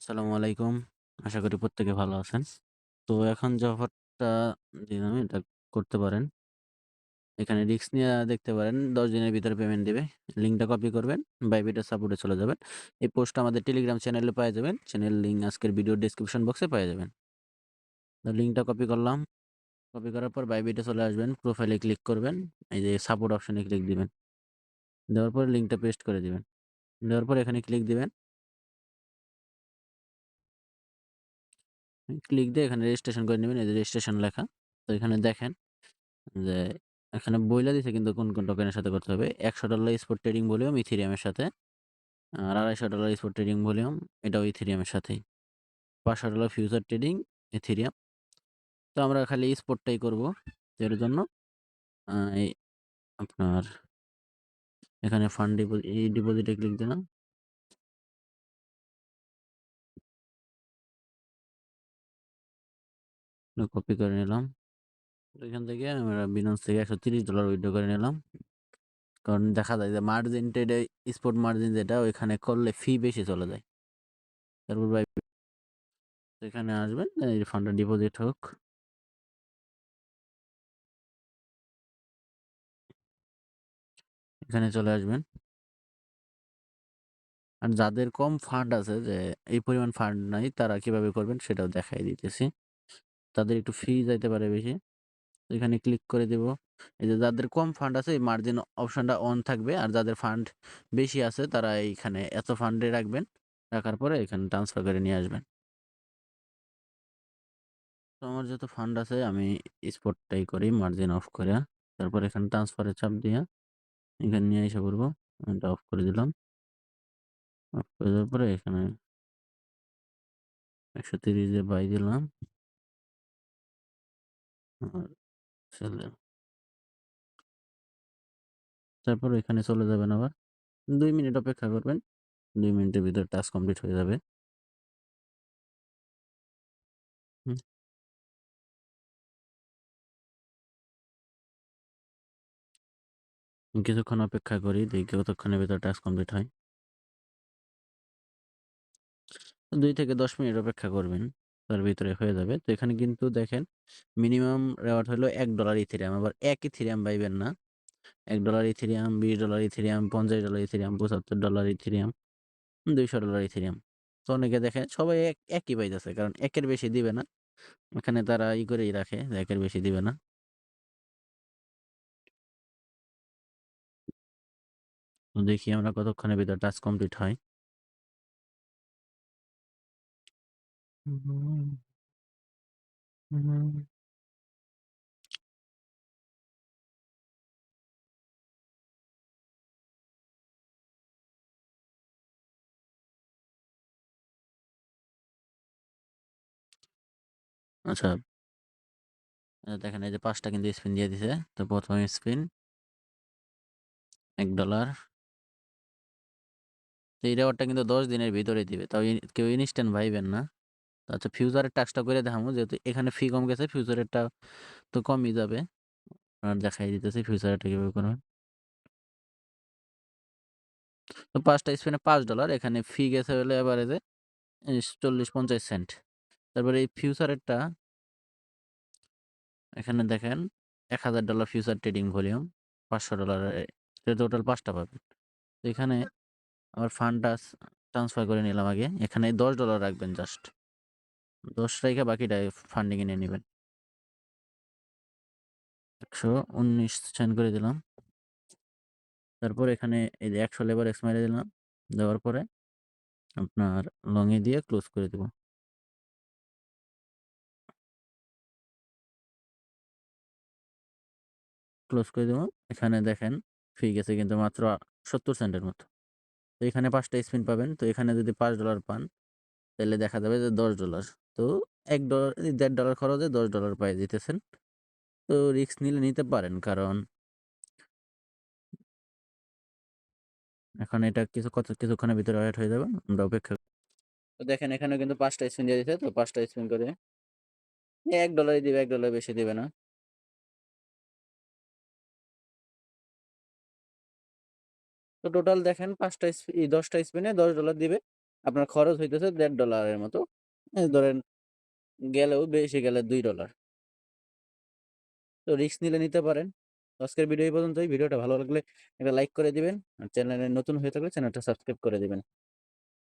আসসালামু আলাইকুম। আশা করি প্রত্যেকে ভালো আছেন। তো এখন যে অফারটা দিলাম এটা করতে পারেন। এখানে রিস্ক নিয়ে দেখতে পারেন। ১০ দিনের ভিতরে পেমেন্ট দিবে। লিঙ্কটা কপি করবেন, বাইবিটা সাপোর্টে চলে যাবেন। এই পোস্টটা আমাদের টেলিগ্রাম চ্যানেলে পেয়ে যাবেন। চ্যানেল লিঙ্ক আজকের ভিডিও ডেসক্রিপশন বক্সে পেয়ে যাবেন। তো লিঙ্কটা কপি করলাম। কপি করার পর বাইবিটে চলে আসবেন। প্রোফাইলে ক্লিক করবেন। এই যে সাপোর্ট অপশনে ক্লিক দিবেন। দেওয়ার পরে লিঙ্কটা পেস্ট করে দিবেন। দেওয়ার পর এখানে ক্লিক দিবেন। ক্লিক দিয়ে এখানে রেজিস্ট্রেশন করে নিবেন। এই যে রেজিস্ট্রেশন লেখা। তো এখানে দেখেন যে এখানে বইলা দিছে কিন্তু কোন টোকেনের সাথে করতে হবে। $100 স্পট ট্রেডিং ভলিউম ইথেরিয়াম এর সাথে। আর $250 স্পট ট্রেডিং ভলিউম এটাও ইথেরিয়াম এর সাথেই। $500 ফিউচার ট্রেডিং ইথেরিয়াম। তো আমরা খালি স্পটটাই করব। এর জন্য এই আপনার এখানে ফান্ড ডিপোজিটে ক্লিক দিলাম। কপি করে নিলাম। তো এখান থেকে আমরা বিনান্স থেকে $130 উইথড্র করে নিলাম। কারণ দেখা যায় যে মার্জিন ট্রেডে স্পট মার্জিন যেটা ওইখানে করলে ফি বেশি চলে যায়। তারপর ভাই এখানে আসবেন, এই ফান্ডটা ডিপোজিট হোক। এখানে চলে আসবেন। আর যাদের কম ফান্ড আছে, যে এই পরিমাণ ফান্ড নাই, তারা কিভাবে করবেন সেটাও দেখাই দিতেছি। তাদের একটু ফি যাইতে পারে বেশি। তো এখানে ক্লিক করে দেব। এই যে যাদের কম ফান্ড আছে এই মার্জিন অপশনটা অন থাকবে, আর যাদের ফান্ড বেশি আছে তারা এইখানে এত ফান্ডে রাখবেন। রাখার পরে এখানে ট্রান্সফার করে নিয়ে আসবেন। তো আমার যত ফান্ড আছে আমি স্পটটাই করি মার্জিন অফ করে। তারপর এখানে ট্রান্সফারে চাপ দিয়ে এখানে নিয়ে এসে পড়বো। এটা অফ করে দিলাম। অফ করে দেওয়ার পরে এখানে 130 বাই দিলাম। আর ছেলে তারপর এখানে চলে যাবেন আবার ২ মিনিট অপেক্ষা করবেন। ২ মিনিটের ভিতরে টাস্ক কমপ্লিট হয়ে যাবে। হুম, কিছুক্ষণ অপেক্ষা করি, দেখি কতক্ষণের ভিতরে টাস্ক কমপ্লিট হয়। ২ থেকে ১০ মিনিট অপেক্ষা করবেন। তার ভিতরে হয়ে যাবে। তো এখানে কিন্তু দেখেন মিনিমাম রেওয়ার্ড হলো $১ ইথেরিয়াম। আবার ১ ইথেরিয়াম পাইবেন না। $১ Ethereum, $20 Ethereum, $50 Ethereum, $75 Ethereum, $200 Ethereum. তো অনেকে দেখেন সবাই একই পাইতেছে, কারণ ১ এর বেশি দিবে না। এখানে তারা করেই রাখে যে ১ এর বেশি দিবে না। তো দেখি আমরা কতক্ষণের ভিতর টাস্ক কমপ্লিট হয়। আচ্ছা, দেখেন এই যে ৫ টা কিন্তু স্পিন দিয়ে দিছে। তো ১ম স্পিন $১। তো এই রেওয়ার্ডটা কিন্তু ১০ দিনের ভিতরে দিবে। তাও কেউ ইনস্ট্যান্ট ভাইবেন না। তো আচ্ছা, ফিউচারের টাস্কটা করে দেখামু, যেহেতু এখানে ফি কম গেছে, ফিউচারেরটা তো কমই যাবে। আর দেখাই দিতেছি ফিউচারেরটা কিভাবে করবেন। তো ৫ টা স্পিনে $৫, এখানে ফি গেছে হলো এভারেজে ৪০-৫০ সেন্ট। তারপরে এই ফিউচারেরটা এখানে দেখেন $১,০০০ ফিউচার ট্রেডিং ভলিউম, $500 এ টোটাল ৫ টা পাবেন। তো এখানে আমার ফান্ডটা ট্রান্সফার করে নিলাম আগে। এখানে $10 রাখবেন জাস্ট। ১০ রাইখা বাকিটা ফান্ডিং এ নিয়ে নিবেন। ১১৯ সেন্ড করে দিলাম। তারপর এখানে এই যে ১০০ লেবার এক্স মেরে দিলাম। দেওয়ার পরে আপনার লং এ দিয়ে ক্লোজ করে দিব। ক্লোজ করে দিব। এখানে দেখেন ফি গেছে কিন্তু মাত্র ৭০ সেন্টের মতো। তো এখানে ৫ টা স্পিন পাবেন। তো এখানে যদি $৫ পান তাহলে দেখা যাবে যে $১০। তো $১ $১.৫ খরচে $১০ পাইয়ে দিতেছেন। তো রিস্ক নিলে নিতে পারেন, কারণ এখন এটা কিছুক্ষণের ভিতরে ওয়েট হয়ে যাবে। আমরা অপেক্ষা তো দেখেন এখানেও কিন্তু ৫ টা স্পিন দিয়ে দিছে। তো ৫ টা স্পিন করে $১ দিবে, $১ বেশি দিবে না। তো টোটাল দেখেন ৫ টা ১০ টা স্পিনে $১০ দিবে। আপনার খরচ হইতেছে $১.৫ এর মতো। ধরেন গেলেও বেশি গেলে $২। তো রিস্ক নিলে নিতে পারেন। তো আজকের ভিডিও এই পর্যন্তই। ভিডিওটা ভালো লাগলে একটা লাইক করে দিবেন। আর চ্যানেলে নতুন হয়ে থাকলে চ্যানেলটা সাবস্ক্রাইব করে দিবেন।